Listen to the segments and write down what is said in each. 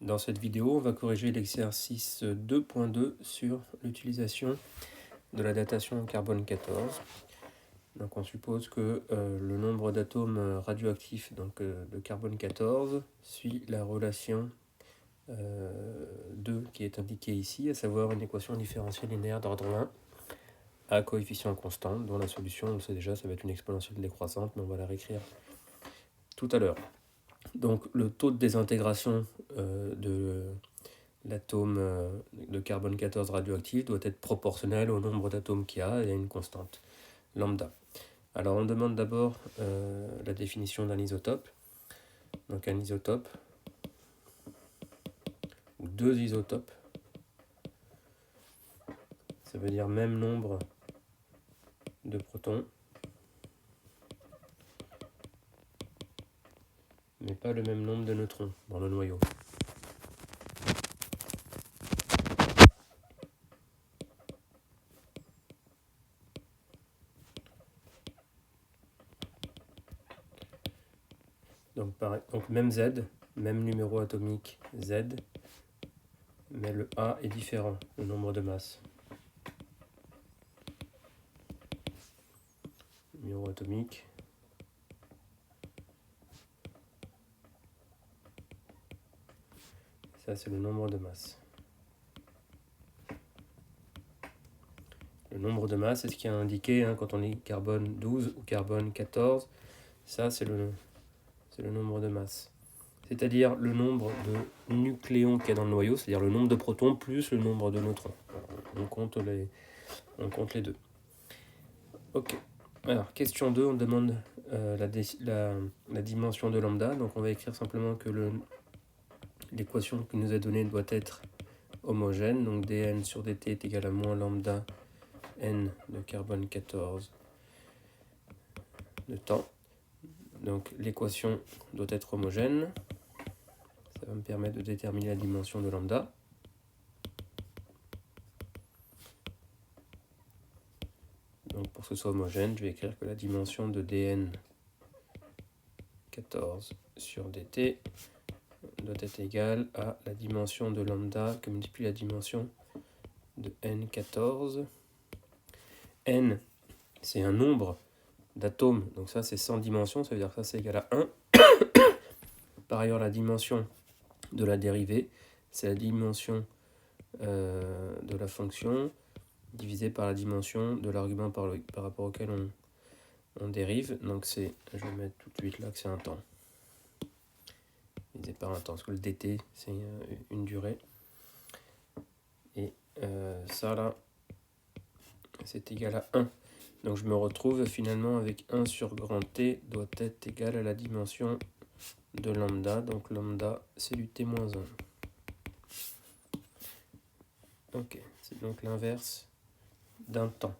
Dans cette vidéo, on va corriger l'exercice 2.2 sur l'utilisation de la datation en carbone 14. Donc on suppose que le nombre d'atomes radioactifs de carbone 14 suit la relation 2 qui est indiquée ici, à savoir une équation différentielle linéaire d'ordre 1 à coefficient constant, dont la solution, on le sait déjà, ça va être une exponentielle décroissante, mais on va la réécrire tout à l'heure. Donc le taux de désintégration de l'atome de carbone 14 radioactif doit être proportionnel au nombre d'atomes qu'il y a et à une constante, lambda. Alors on demande d'abord la définition d'un isotope. Donc un isotope, ou deux isotopes, ça veut dire même nombre de protons, mais pas le même nombre de neutrons dans le noyau. Donc même Z, même numéro atomique Z, mais le A est différent, le nombre de masses. Numéro atomique. Ça, c'est le nombre de masses. Le nombre de masses, c'est ce qui est indiqué quand on dit carbone 12 ou carbone 14. Ça, c'est le nombre de masses. C'est-à-dire le nombre de nucléons qu'il y a dans le noyau, c'est-à-dire le nombre de protons plus le nombre de neutrons. On compte les deux. Ok. Alors, question 2, on demande la dimension de lambda. Donc, on va écrire simplement que l'équation qui nous est donnée doit être homogène. Donc, dn sur dt est égal à moins lambda n de carbone 14 de temps. Donc, l'équation doit être homogène. Ça va me permettre de déterminer la dimension de lambda. Donc pour que ce soit homogène, je vais écrire que la dimension de dn 14 sur dt doit être égale à la dimension de lambda que multiplie la dimension de n14. N, c'est un nombre d'atomes, donc ça c'est sans dimension, ça veut dire que ça c'est égal à 1. Par ailleurs, la dimension de la dérivée, c'est la dimension de la fonction divisée par la dimension de l'argument par rapport auquel on dérive. Donc c'est, je vais mettre tout de suite là que c'est un temps. Divisé par un temps, parce que le dt c'est une durée. Et ça là, c'est égal à 1. Donc je me retrouve finalement avec 1 sur grand T doit être égal à la dimension de lambda. Donc lambda c'est du T-1. Ok, c'est donc l'inverse d'un temps.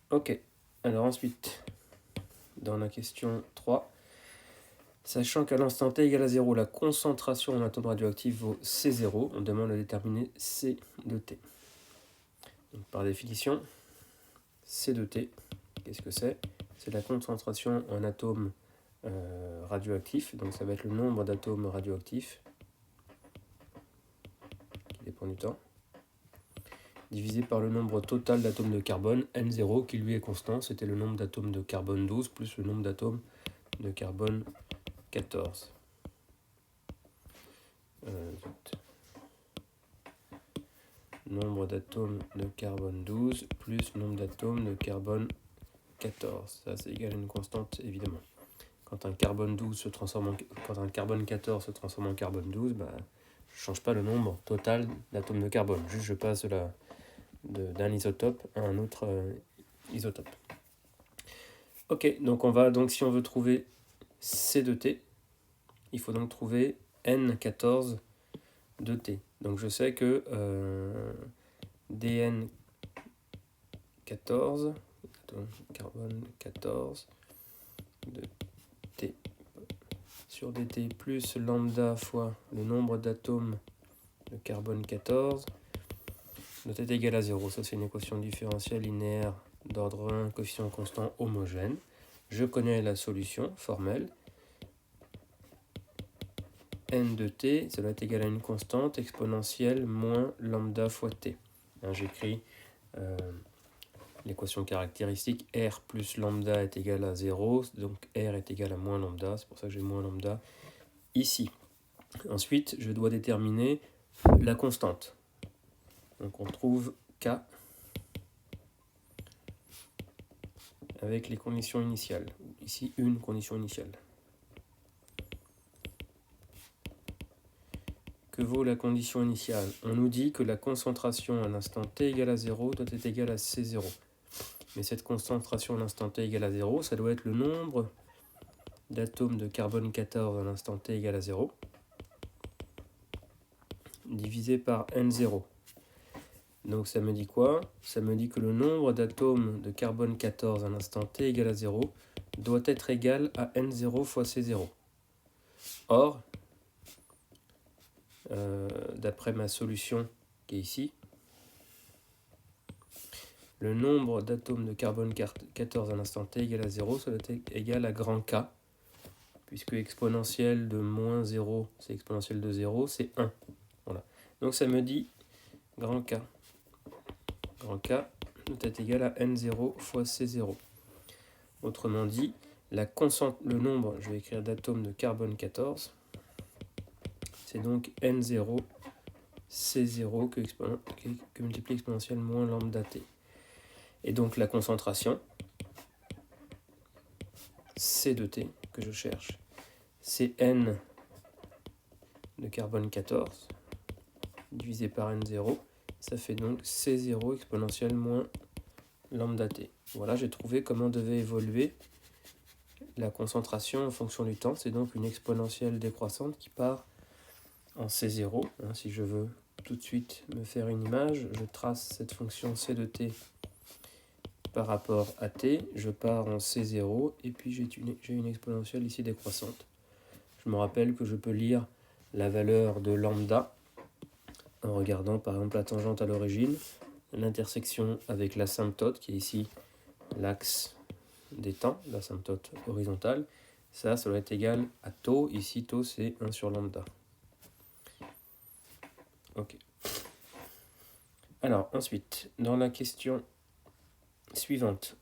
Ok, alors ensuite, dans la question 3, sachant qu'à l'instant t égale à 0, la concentration en atome radioactif vaut C0, on demande de déterminer C de t. Donc, par définition, C de t, qu'est-ce que c'est? C'est la concentration en atomes radioactifs, donc ça va être le nombre d'atomes radioactifs, qui dépend du temps, divisé par le nombre total d'atomes de carbone, N0, qui lui est constant, c'était le nombre d'atomes de carbone 12 plus le nombre d'atomes de carbone 14. Nombre d'atomes de carbone 12 plus nombre d'atomes de carbone 14. Ça, c'est égal à une constante, évidemment. Quand un carbone 12 se transforme quand un carbone 14 se transforme en carbone 12, je ne change pas le nombre total d'atomes de carbone. Juste, je passe d'un isotope à un autre isotope. Ok, donc si on veut trouver C de T, il faut donc trouver N14 de T. Donc je sais que dn 14, carbone 14 de T sur dt plus lambda fois le nombre d'atomes de carbone 14 doit être égal à 0. Ça, c'est une équation différentielle linéaire d'ordre 1, coefficient constant homogène. Je connais la solution formelle. n de t, ça doit être égal à une constante exponentielle moins lambda fois t. Hein, j'écris l'équation caractéristique r plus lambda est égal à 0, donc r est égal à moins lambda, c'est pour ça que j'ai moins lambda ici. Ensuite, je dois déterminer la constante. Donc on trouve k avec les conditions initiales. Ici, une condition initiale. Que vaut la condition initiale? On nous dit que la concentration à l'instant t égale à 0 doit être égale à C0. Mais cette concentration à l'instant t égale à 0, ça doit être le nombre d'atomes de carbone 14 à l'instant t égale à 0, divisé par N0. Donc ça me dit quoi? Ça me dit que le nombre d'atomes de carbone 14 à l'instant t égale à 0 doit être égal à N0 fois C0. Or, d'après ma solution qui est ici, le nombre d'atomes de carbone 14 à l'instant t égale à 0, ça doit être égal à grand K, puisque exponentielle de moins 0, c'est exponentielle de 0, c'est 1. Voilà. Donc ça me dit grand K. Grand K doit être égal à N0 fois C0. Autrement dit, le nombre, je vais écrire d'atomes de carbone 14, c'est donc N0 C0 que multiplie exponentielle moins lambda t. Et donc la concentration, C de t, que je cherche, c'est N de carbone 14, divisé par N0, ça fait donc C0 exponentielle moins lambda t. Voilà, j'ai trouvé comment devait évoluer la concentration en fonction du temps. C'est donc une exponentielle décroissante qui part en C0. Si je veux tout de suite me faire une image, je trace cette fonction C de t par rapport à t, je pars en C0 et puis j'ai une exponentielle ici décroissante. Je me rappelle que je peux lire la valeur de lambda en regardant par exemple la tangente à l'origine, l'intersection avec l'asymptote qui est ici l'axe des temps, l'asymptote horizontale. Ça doit être égal à tau. Ici, tau, c'est 1 sur lambda. Ok. Alors, ensuite, dans la question suivante,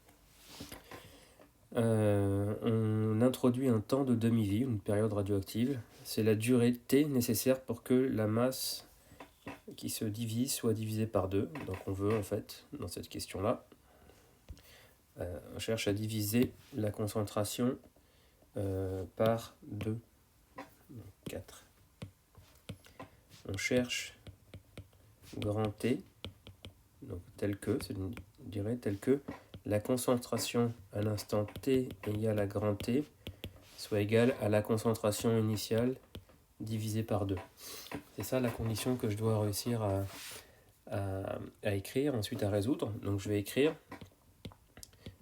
on introduit un temps de demi-vie, une période radioactive. C'est la durée T nécessaire pour que la masse qui se divise soit divisée par 2. Donc on veut, en fait, dans cette question-là, on cherche à diviser la concentration par 2. Donc 4. On cherche grand T, donc tel que, tel que la concentration à l'instant T égale à grand T soit égale à la concentration initiale divisée par 2. C'est ça la condition que je dois réussir à écrire, ensuite à résoudre. Donc je vais écrire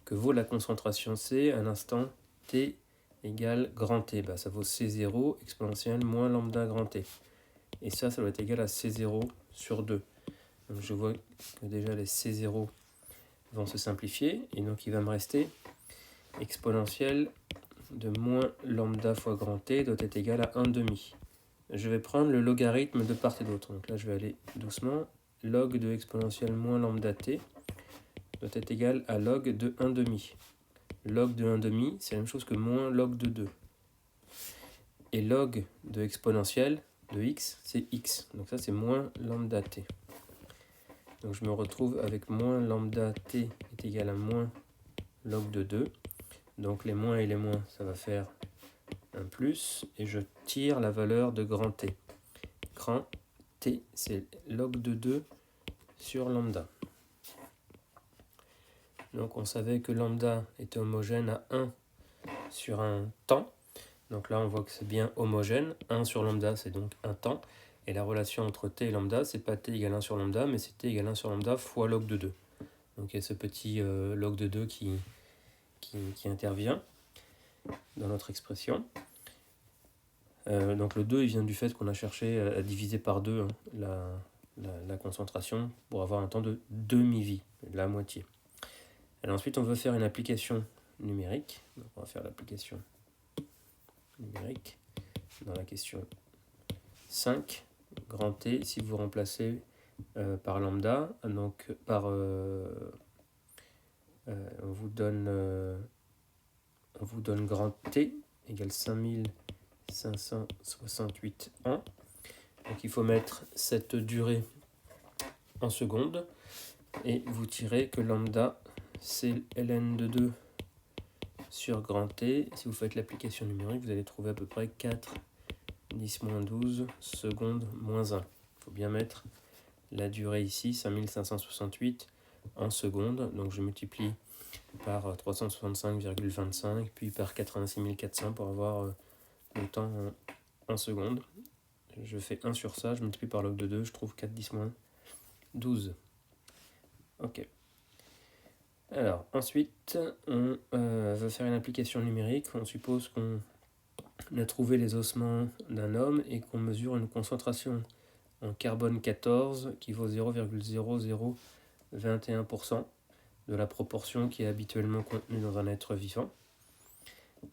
que vaut la concentration C à l'instant T égale grand T. Ça vaut C0 exponentielle moins lambda grand T. Et ça doit être égal à C0 sur 2. Donc je vois que déjà les C0 vont se simplifier. Et donc il va me rester exponentielle de moins lambda fois grand T doit être égal à 1 demi. Je vais prendre le logarithme de part et d'autre. Donc là je vais aller doucement. Log de exponentielle moins lambda T doit être égal à log de 1 demi. Log de 1 demi, c'est la même chose que moins log de 2. Et log de exponentielle de x, c'est x. Donc ça, c'est moins lambda t. Donc je me retrouve avec moins lambda t est égal à moins log de 2. Donc les moins et les moins, ça va faire un plus. Et je tire la valeur de grand T. Grand T, c'est log de 2 sur lambda. Donc on savait que lambda était homogène à 1 sur un temps. Donc là on voit que c'est bien homogène. 1 sur lambda c'est donc un temps. Et la relation entre t et lambda, c'est pas t égale 1 sur lambda, mais c'est t égale 1 sur lambda fois log de 2. Donc il y a ce petit log de 2 qui intervient dans notre expression. Donc le 2 il vient du fait qu'on a cherché à diviser par 2 la concentration pour avoir un temps de demi-vie, la moitié. Alors ensuite, on veut faire une application numérique. Donc on va faire l'application numérique dans la question 5 grand T si vous remplacez par lambda, donc on vous donne grand T égale 5568 ans. Donc il faut mettre cette durée en secondes et vous tirez que lambda c'est ln de 2 sur grand T. Si vous faites l'application numérique, vous allez trouver à peu près 4 10-12 secondes moins 1. Il faut bien mettre la durée ici, 5568 en secondes. Donc je multiplie par 365,25 puis par 86 400 pour avoir le temps en secondes. Je fais 1 sur ça, je multiplie par log de 2, je trouve 4 10-12. Ok. Alors, ensuite, on va faire une application numérique. On suppose qu'on a trouvé les ossements d'un homme et qu'on mesure une concentration en carbone 14 qui vaut 0,0021% de la proportion qui est habituellement contenue dans un être vivant.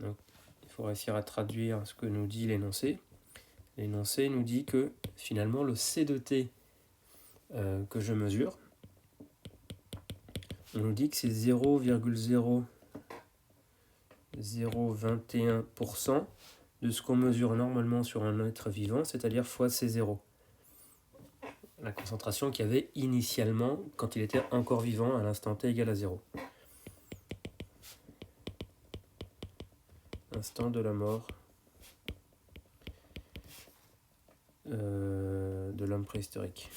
Donc, il faut réussir à traduire ce que nous dit l'énoncé. L'énoncé nous dit que finalement le C de T que je mesure, on nous dit que c'est 0,0021% de ce qu'on mesure normalement sur un être vivant, c'est-à-dire fois C0. La concentration qu'il y avait initialement quand il était encore vivant à l'instant T égale à 0. Instant de la mort de l'homme préhistorique.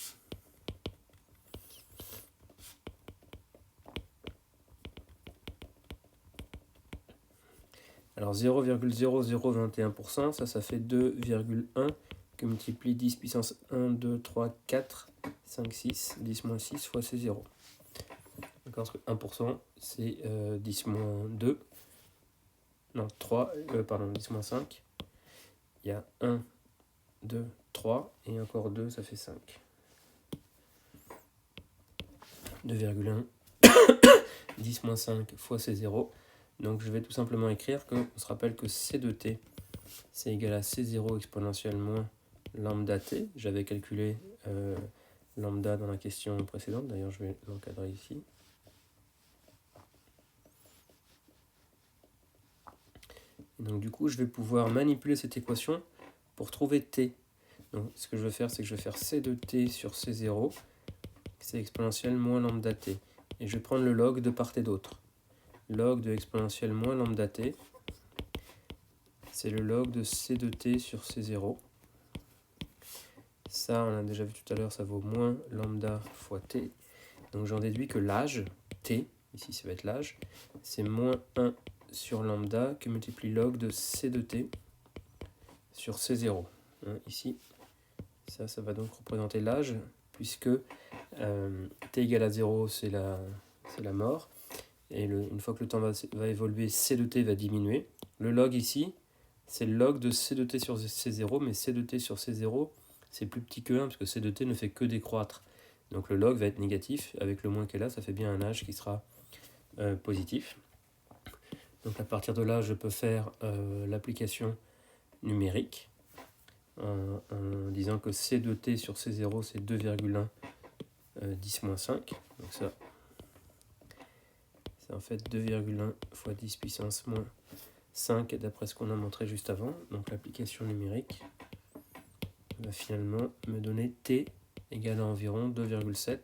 Alors 0,0021%, ça fait 2,1 que multiplie 10 puissance 1, 2, 3, 4, 5, 6, 10 moins 6 fois C0. D'accord, parce que 1% c'est 10 moins 2, non 3, 10 moins 5. Il y a 1, 2, 3 et encore 2, ça fait 5. 2,1, 10 moins 5 fois C0. Donc je vais tout simplement écrire que, on se rappelle que C de T, c'est égal à C0 exponentielle moins lambda T. J'avais calculé lambda dans la question précédente, d'ailleurs je vais l'encadrer ici. Et donc du coup, je vais pouvoir manipuler cette équation pour trouver T. Donc ce que je vais faire, c'est que je vais faire C de T sur C0, c'est exponentielle moins lambda T. Et je vais prendre le log de part et d'autre. Log de exponentielle moins lambda T, c'est le log de C de T sur C0. Ça, on a déjà vu tout à l'heure, ça vaut moins lambda fois T. Donc j'en déduis que l'âge, T, ici ça va être l'âge, c'est moins 1 sur lambda que multiplie log de C de T sur C0. Ici, ça va donc représenter l'âge, puisque T égale à 0, c'est la mort. Et une fois que le temps va évoluer, C de T va diminuer. Le log ici, c'est le log de C de T sur C0, mais C de T sur C0, c'est plus petit que 1, parce que C de T ne fait que décroître. Donc le log va être négatif, avec le moins qui est là, ça fait bien un âge qui sera positif. Donc à partir de là, je peux faire l'application numérique, en disant que C de T sur C0, c'est 2,1 10-5. Donc ça, c'est en fait 2,1 fois 10 puissance moins 5 d'après ce qu'on a montré juste avant. Donc l'application numérique va finalement me donner T égale à environ 2,7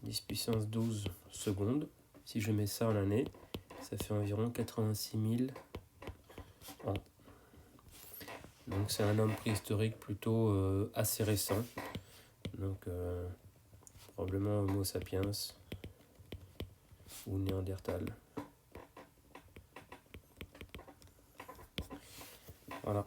10 puissance 12 secondes. Si je mets ça en année, ça fait environ 86 000 ans. Donc c'est un homme préhistorique plutôt assez récent. Donc probablement Homo sapiens ou Néandertal. Voilà.